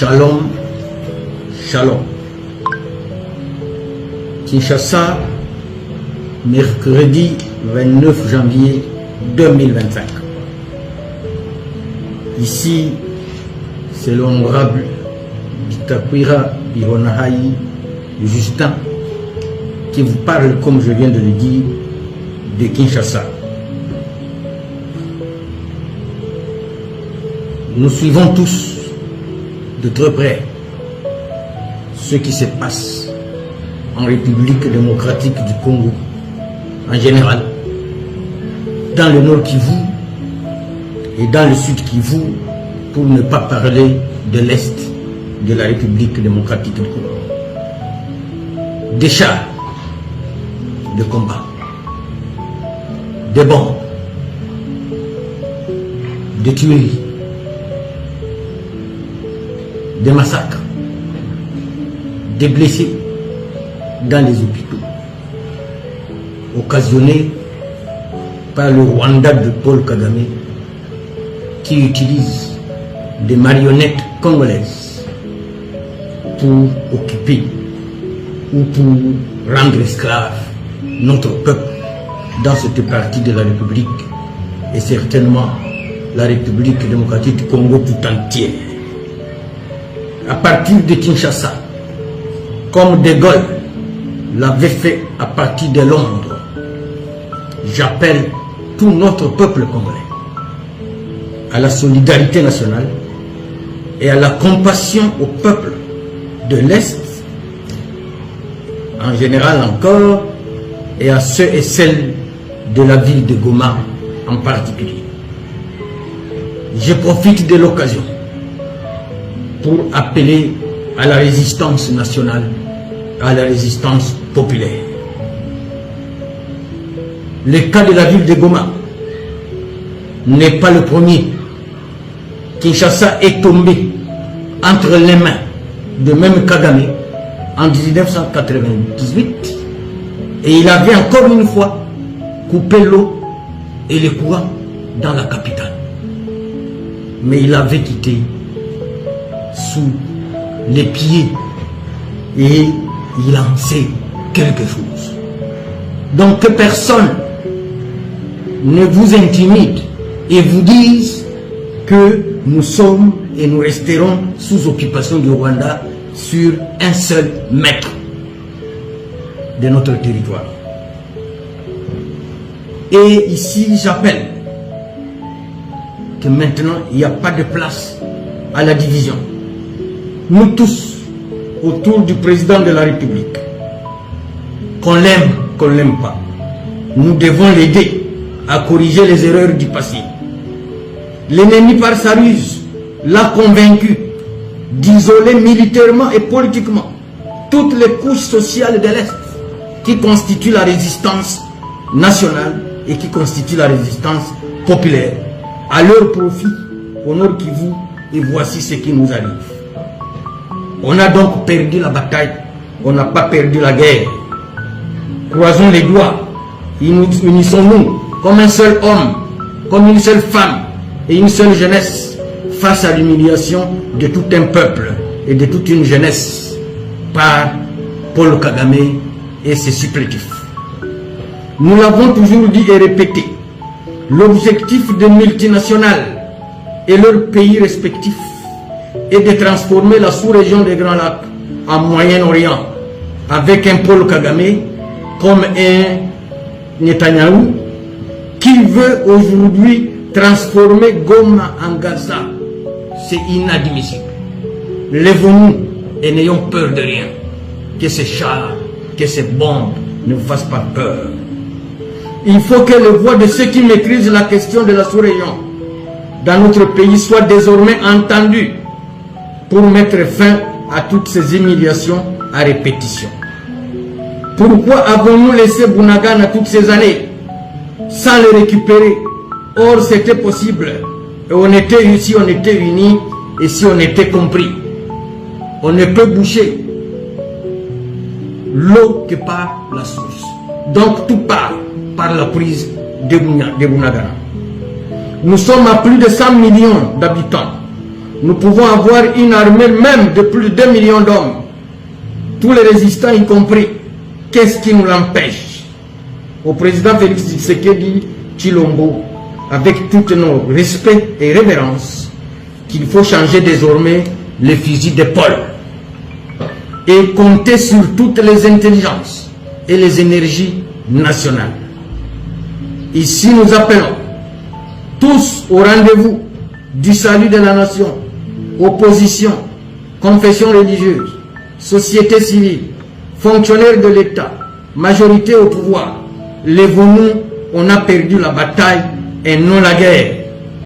Shalom, shalom. Kinshasa, mercredi 29 janvier 2025. Ici, c'est l'honorable Bitakwira Bihonahai Justin qui vous parle, comme je viens de le dire, de Kinshasa. Nous suivons tous de très près ce qui se passe en République démocratique du Congo en général, dans le nord Kivu et dans le sud Kivu, pour ne pas parler de l'est de la République démocratique du Congo. Des chars de combat, des bombes, des tueries, des massacres, des blessés dans les hôpitaux, occasionnés par le Rwanda de Paul Kagame, qui utilise des marionnettes congolaises pour occuper ou pour rendre esclave notre peuple dans cette partie de la République et certainement la République démocratique du Congo tout entière. À partir de Kinshasa, comme De Gaulle l'avait fait à partir de Londres, j'appelle tout notre peuple congolais à la solidarité nationale et à la compassion au peuple de l'Est, en général encore, et à ceux et celles de la ville de Goma en particulier. Je profite de l'occasion pour appeler à la résistance nationale, à la résistance populaire. Le cas de la ville de Goma n'est pas le premier. Kinshasa est tombé entre les mains de même Kagame en 1998 et il avait encore une fois coupé l'eau et le courant dans la capitale. Mais il avait quitté sous les pieds et il en sait quelque chose. Donc que personne ne vous intimide et vous dise que nous sommes et nous resterons sous occupation du Rwanda sur un seul mètre de notre territoire. Et ici j'appelle que maintenant il n'y a pas de place à la division. Nous tous, autour du président de la République, qu'on l'aime, qu'on ne l'aime pas, nous devons l'aider à corriger les erreurs du passé. L'ennemi, par sa ruse, l'a convaincu d'isoler militairement et politiquement toutes les couches sociales de l'Est qui constituent la résistance nationale et qui constituent la résistance populaire à leur profit, au Nord Kivu, et voici ce qui nous arrive. On a donc perdu la bataille, on n'a pas perdu la guerre. Croisons les doigts, unissons-nous comme un seul homme, comme une seule femme et une seule jeunesse face à l'humiliation de tout un peuple et de toute une jeunesse par Paul Kagame et ses supplétifs. Nous l'avons toujours dit et répété, l'objectif des multinationales et leurs pays respectifs est de transformer la sous-région des Grands Lacs en Moyen-Orient avec un Paul Kagame comme un Netanyahou qui veut aujourd'hui transformer Goma en Gaza. C'est inadmissible. Lèvons-nous et n'ayons peur de rien. Que ces chars, que ces bombes ne vous fassent pas peur. Il faut que les voix de ceux qui maîtrisent la question de la sous-région dans notre pays soient désormais entendues pour mettre fin à toutes ces humiliations à répétition. Pourquoi avons-nous laissé Bunagana toutes ces années sans le récupérer? Or c'était possible. Et on était ici, on était unis et si on était compris. On ne peut boucher l'eau que par la source. Donc tout part par la prise de Bunagana. Nous sommes à plus de 100 millions d'habitants. nous pouvons avoir une armée même de plus de 2 millions d'hommes, tous les résistants y compris. Qu'est-ce qui nous l'empêche? Au président Félix Tshisekedi Tshilombo, avec tout nos respects et révérences, qu'il faut changer désormais les fusils d'épaule et compter sur toutes les intelligences et les énergies nationales. Ici, nous appelons tous au rendez-vous du salut de la nation, opposition, confession religieuse, société civile, fonctionnaires de l'État, majorité au pouvoir. Lèvons-nous, on a perdu la bataille et non la guerre.